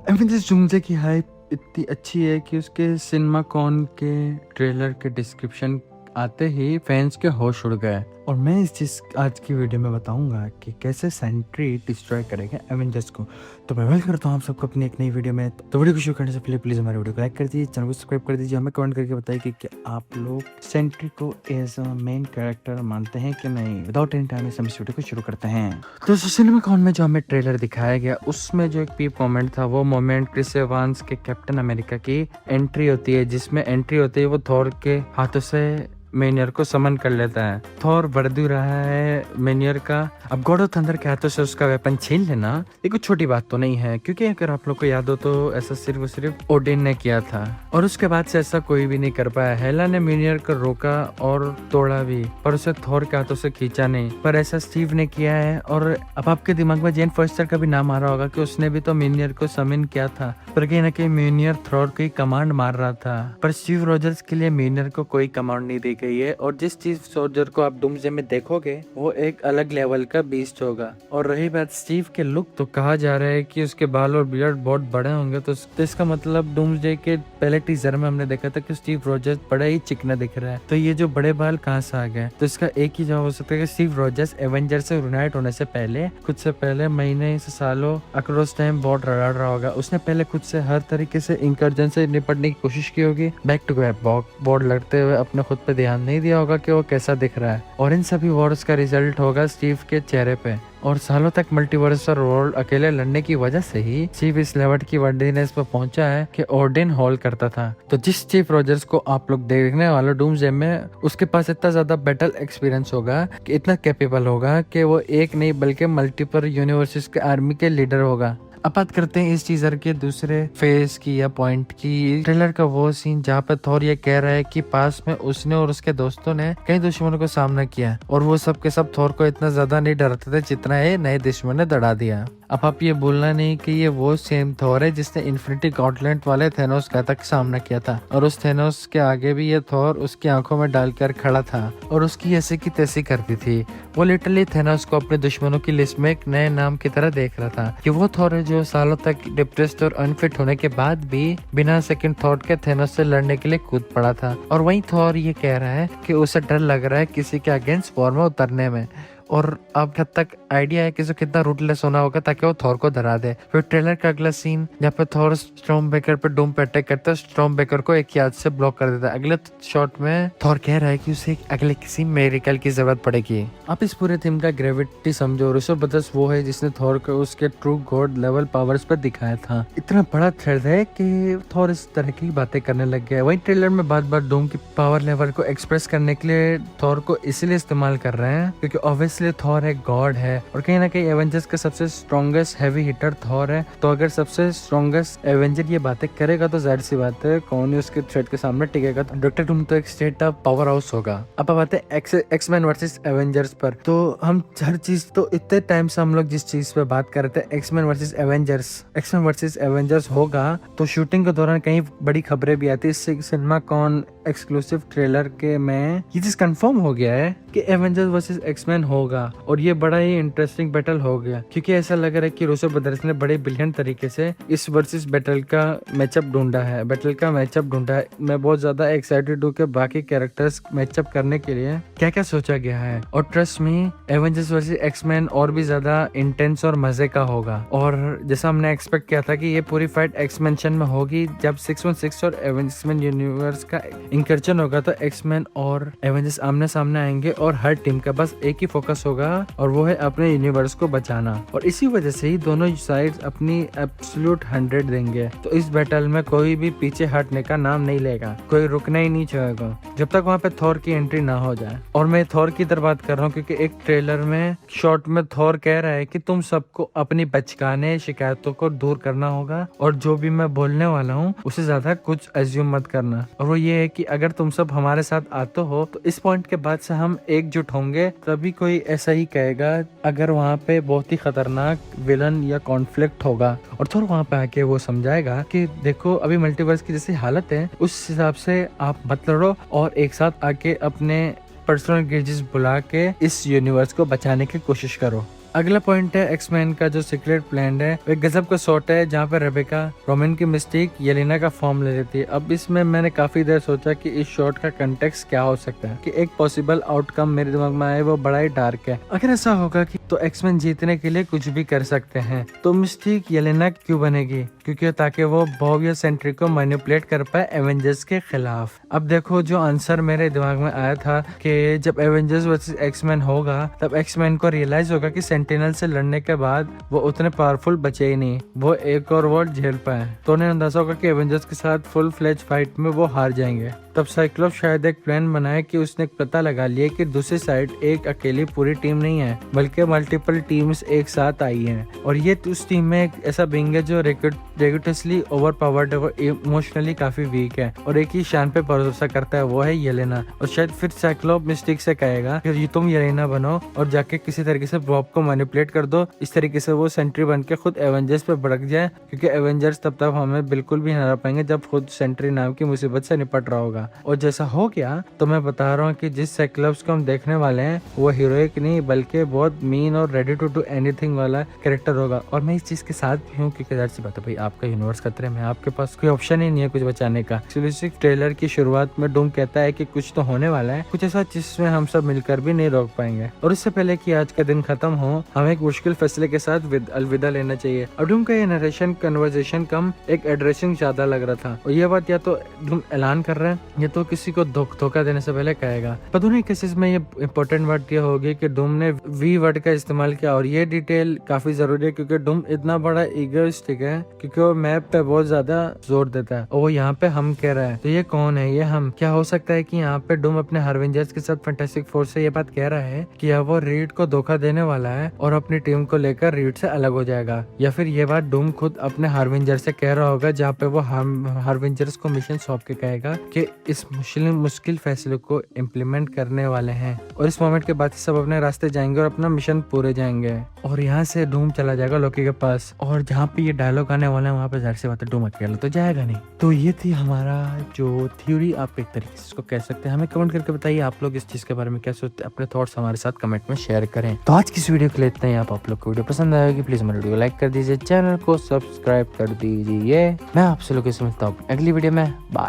Avengers doomsday की hype इतनी अच्छी है कि उसके सिनेमा कॉन के ट्रेलर के डिस्क्रिप्शन आते ही फैंस के होश उड़ गए। और मैं इस चीज आज की वीडियो में बताऊंगा कि कैसे सेंट्री डिस्ट्रॉय करेगा एवेंजर्स को। तो मैं वेलकम करता हूँ आप सबको अपनी एक नई वीडियो में। तो वीडियो को शुरू करने से पहले प्लीज हमारे वीडियो को लाइक कर दीजिए, चैनल को सब्सक्राइब कर दीजिए, हमें कमेंट करके बताइए कि क्या आप लोग सेंट्री को एज अ मेन कैरेक्टर मानते हैं कि नहीं। विदाउट एनी टाइम इस वीडियो को शुरू करते हैं। तो सिनेमा कॉन में जो हमें ट्रेलर दिखाया गया उसमें जो एक पीप मोमेंट था, वो मोमेंट क्रिस एवांस के कैप्टन अमेरिका की एंट्री होती है, जिसमें एंट्री होती है वो थॉर के हाथों से मेनियर को समन कर लेता है। थॉर बरदू रहा है मेनियर का। अब गॉड ऑफ थंडर के हाथों से उसका वेपन छीन लेना ये कुछ छोटी बात तो नहीं है, क्योंकि अगर आप लोग को याद हो तो ऐसा सिर्फ ओडिन ने किया था और उसके बाद से ऐसा कोई भी नहीं कर पाया। हेला ने मेनियर को रोका और तोड़ा भी, पर उसे थॉर के हाथों से खींचा नहीं, पर ऐसा स्टीव ने किया है। और अब आपके दिमाग में जेन फॉस्टर का भी नाम आ रहा होगा कि उसने भी तो मेनियर को समन किया था, पर कहीं ना कहीं मेनियर थॉर की कमांड मार रहा था। पर स्टीव रॉजर्स के लिए मेनियर को कोई कमांड नहीं दी गई है, और जिस चीज सोल्जर को आप डूम्सडे में देखोगे वो एक अलग लेवल का बीस्ट होगा। और रही बात स्टीव के लुक, तो कहा जा रहा है कि उसके बाल और बियर्ड बहुत बड़े होंगे, तो इसका मतलब डूम्सडे के पहले टीजर में हमने देखा था कि स्टीव रॉजर्स बड़ा ही चिकना दिख रहा है, तो ये जो बड़े बाल कहाँ से आ गए। तो इसका एक ही जवाब हो सकता है कि स्टीव रॉजर्स एवेंजर से यूनाइट होने से पहले, खुद से पहले महीने से सालों अक्रॉस टाइम बहुत रगड़ रहा होगा। उसने पहले खुद से हर तरीके से इंकर्जन से निपटने की कोशिश की होगी, बैक टू बैक बोर्ड लड़ते हुए अपने खुद पे ध्यान नहीं दिया होगा कि वो कैसा दिख रहा है, और इन सभी वॉर्स का रिजल्ट होगा स्टीव के चेहरे पे। और सालों तक मल्टीवर्स और वर्ल्ड अकेले लड़ने की वजह से ही स्टीव इस लेवल की वर्दीनेस पर पहुंचा है कि ओडिन हॉल करता था। तो जिस स्टीव रॉजर्स को आप लोग देखने वाले डूम्सडे में, उसके पास इतना ज्यादा बैटल एक्सपीरियंस होगा कि इतना कैपेबल होगा कि वो एक नहीं बल्कि मल्टीपल यूनिवर्सेस के आर्मी के लीडर होगा। अब बात करते हैं इस टीजर के दूसरे फेज की या पॉइंट की। ट्रेलर का वो सीन जहाँ पे थॉर ये कह रहा है कि पास में उसने और उसके दोस्तों ने कई दुश्मनों को सामना किया, और वो सब के सब थॉर को इतना ज्यादा नहीं डरते थे जितना ये नए दुश्मन ने डरा दिया। अब आप ये बोलना नहीं कि ये वो सेम थॉर है जिसने इन्फिनिटी गॉटलैंड वाले थेनोस का तक सामना किया था, और उस थेनोस के आगे भी ये थॉर उसकी आंखों में डालकर खड़ा था और उसकी ऐसी की तैसी करती थी। वो लिटरली थेनोस को अपने दुश्मनों की लिस्ट में एक नए नाम की तरह देख रहा था कि वो थॉर है जो सालों तक डिप्रेस्ड और अनफिट होने के बाद भी बिना सेकंड थॉट के थेनोस से लड़ने के लिए कूद पड़ा था। और वहीं थॉर ये कह रहा है कि उसे डर लग रहा है किसी के अगेंस्ट वॉर में उतरने में, और अब हद तक आइडिया है कि उसे कितना रूटलेस होना होगा ताकि वो थॉर को डरा दे। फिर ट्रेलर का अगला सीन जहाँ पे थॉर स्टॉर्म बेकर पे डूम पे अटैक करता है, स्टॉर्म बेकर को एक याद से ब्लॉक कर देता है। अगले शॉट में थॉर कह रहा है कि उसे अगले किसी मेरिकल की जरूरत पड़ेगी। आप इस पूरे थीम का ग्रेविटी समझो, रूसो ब्रदर्स वो है जिसने थॉर को उसके ट्रू गॉड लेवल पावर्स पर दिखाया था। इतना बड़ा थ्रेड है कि थॉर इस तरह की बातें करने लग गया है। वही ट्रेलर में बार बार डूम की पावर लेवल को एक्सप्रेस करने के लिए थॉर को इसीलिए इस्तेमाल कर रहे हैं क्योंकि ऑब्वियसली थॉर एक गॉड है, और कहीं ना कहीं एवेंजर्स का सबसे स्ट्रॉन्गेस्ट हैवी हिटर थॉर है। तो अगर सबसे स्ट्रॉन्गेस्ट एवेंजर ये बातें करेगा तो जाहिर सी बात है कौन ही उसके थ्रेट के सामने टिकेगा। तो डॉक्टर डूम तो एक स्टेट ऑफ पावर हाउस होगा। अब बात है एक्समैन वर्सेस एवेंजर्स पर। तो हम हर चीज, तो इतने टाइम से हम लोग जिस चीज पे बात कर रहे थे एक्समैन वर्सेस एवेंजर्स होगा, तो शूटिंग के दौरान कई बड़ी खबरें भी आती है। सिनेमा कॉन एक्सक्लूसिव ट्रेलर के में ये चीज कंफर्म हो गया है कि एवेंजर्स वर्सेस एक्समैन होगा, और ये बड़ा ही इंटरेस्टिंग बैटल हो गया, क्योंकि ऐसा लग रहा है कि रूसो ब्रदर्स ने बड़े ब्रिलियंट तरीके से इस वर्सेस बैटल का मैचअप ढूंढा है। मैं बहुत ज्यादा एक्साइटेड हूँ कि बाकी कैरेक्टर्स मैचअप करने के लिए क्या क्या सोचा गया है। और trust me, Avengers versus X Men और भी ज्यादा इंटेंस और मजे का होगा। और जैसा हमने एक्सपेक्ट किया था कि ये पूरी फाइट एक्समेंशन में होगी, जब 616 और एक्समैन यूनिवर्स का इंकर्जन होगा तो एक्समैन और एवेंजर्स आमने सामने आएंगे, और हर टीम का बस एक ही फोकस होगा, और वो है अपने यूनिवर्स को बचाना। और इसी वजह से ही दोनों साइड्स अपनी एब्सोल्यूट 100 देंगे। तो इस बैटल में कोई भी पीछे हटने का नाम नहीं लेगा, कोई रुकना ही नहीं चाहेगा जब तक वहाँ पे थॉर की एंट्री ना हो जाए। और मैं थॉर की तरफ बात कर रहा हूँ क्योंकि एक ट्रेलर में शॉर्ट में थॉर कह रहा है कि तुम सबको अपनी बचकाने शिकायतों को दूर करना होगा, और जो भी मैं बोलने वाला हूँ उससे ज्यादा कुछ एज्यूम मत करना। और वो ये है कि अगर तुम सब हमारे साथ आते हो तो इस पॉइंट के बाद से हम एकजुट होंगे, तभी कोई ऐसा ही कहेगा अगर वहाँ पे बहुत ही खतरनाक विलन या कॉन्फ्लिक्ट होगा। और थोड़ा वहाँ पे आके वो समझाएगा कि देखो अभी मल्टीवर्स की जैसी हालत है, उस हिसाब से आप मत लड़ो, और एक साथ आके अपने पर्सनल ग्रेजेस बुला के इस यूनिवर्स को बचाने की कोशिश करो। अगला पॉइंट है एक्समैन का जो सीक्रेट प्लान है, वो गजब का शॉट है जहाँ पे रेबेका रोमन की मिस्टेक येलेना का फॉर्म ले लेती है। अब इसमें मैंने काफी देर सोचा कि इस शॉट का कंटेक्स्ट क्या हो सकता है, कि एक पॉसिबल आउटकम मेरे दिमाग में आए, वो बड़ा ही डार्क है। अगर ऐसा होगा कि तो एक्समैन जीतने के लिए कुछ भी कर सकते हैं, तो मिस्टेक येलेना क्यों बनेगी? क्योंकि ताकि वो बॉब या सेंट्री को मैनिपुलेट कर पाए एवेंजर्स के खिलाफ। अब देखो जो आंसर मेरे दिमाग में आया था कि जब एवेंजर्स वर्सेस एक्समैन होगा तब एक्समैन को रियलाइज होगा कि सेंटिनल से लड़ने के बाद वो उतने पावरफुल बचे ही नहीं, वो एक और वॉर झेल पाए। तो उन्हें अंदाजा होगा कि एवेंजर्स के साथ फुल फ्लेज फाइट में वो हार जाएंगे। तब साइक्लोप शायद एक प्लान बनाए कि उसने पता लगा लिया कि दूसरी साइड एक अकेली पूरी टीम नहीं है, बल्कि मल्टीपल टीम्स एक साथ आई हैं। और ये उस टीम में एक ऐसा बिंग है जो रेगुटसली ओवर पावर्ड है, वो इमोशनली काफी वीक है और एक ही शान पे भरोसा करता है, वो है येलेना। और शायद फिर साइक्लोप मिस्टेक से कहेगा कि ये तुम येलेना बनो और जाके किसी तरीके से बॉब को मैनिपुलेट कर दो, इस तरीके से वो सेंट्री बन के खुद एवेंजर्स पे भड़क जाए, क्योंकि एवेंजर्स तब तक हमें बिल्कुल भी हरा पाएंगे जब खुद सेंट्री नाम की मुसीबत से निपट रहा होगा। और जैसा हो गया तो मैं बता रहा हूँ कि जिस साइक्लोप्स को हम देखने वाले हैं वो हीरोइक नहीं बल्कि बहुत मीन और रेडी टू डू एनीथिंग वाला कैरेक्टर होगा। और मैं इस चीज के साथ भी हूँ क्योंकि जाहिर सी बात है भाई, आपका यूनिवर्स खतरे में, आपके पास कोई ऑप्शन ही नहीं है कुछ बचाने का। सिर्फ ट्रेलर की शुरुआत में डूम कहता है कि कुछ तो होने वाला है, कुछ ऐसा जिसमें हम सब मिलकर भी नहीं रोक पाएंगे। और इससे पहले कि आज का दिन खत्म हो, हमें एक मुश्किल फैसले के साथ अलविदा लेना चाहिए। और डूम का ये नरेशन कन्वर्सेशन कम एक एड्रेसिंग ज्यादा लग रहा था। और ये बात या तो डूम ऐलान कर रहे हैं या तो किसी को धोखा देने से पहले कहेगा। पर दोनों केसेस में ये इंपॉर्टेंट वर्ड ये होगी कि डूम ने वी वर्ड का इस्तेमाल किया। और ये डिटेल काफी जरूरी है क्योंकि डूम इतना बड़ा ईगोइस्टिक है क्योंकि वो मैप पे बहुत ज्यादा जोर देता है और वो यहाँ पे हम कह रहा है। तो ये कौन है? ये हम। क्या हो सकता है कि यहाँ पे डूम अपने हार्वेंजर्स के साथ फैंटास्टिक फोर से ये बात कह रहा है कि अब वो रीड को धोखा देने वाला है और अपनी टीम को लेकर रीड से अलग हो जाएगा, या फिर ये बात डूम खुद अपने हार्वेंजर से कह रहा होगा जहाँ पे वो हार्वेंजर्स को मिशन सौंप के कहेगा कि इस मुश्किल फैसले को इम्प्लीमेंट करने वाले हैं। और इस मोमेंट के बाद सब अपने रास्ते जाएंगे और अपना मिशन पूरे जाएंगे। और यहाँ से डूम चला जाएगा लोकी के पास, और जहाँ पे ये डायलॉग आने वाला है वहाँ पे जाहिर सी बात है डूम अकेला तो जाएगा नहीं। तो ये थी हमारा जो थ्योरी, आप एक तरीके से इसको कह सकते हैं। हमें कमेंट करके बताइए आप लोग इस चीज के बारे में क्या सोचते हैं, अपने थॉट्स हमारे साथ कमेंट में शेयर करें। तो आज की इस वीडियो के लिए इतना ही। आप लोग को वीडियो पसंद आएगी प्लीज हमारे वीडियो को लाइक कर दीजिए, चैनल को सब्सक्राइब कर दीजिए। मैं आपसे लोग से मिलता हूँ अगली वीडियो में। बाय।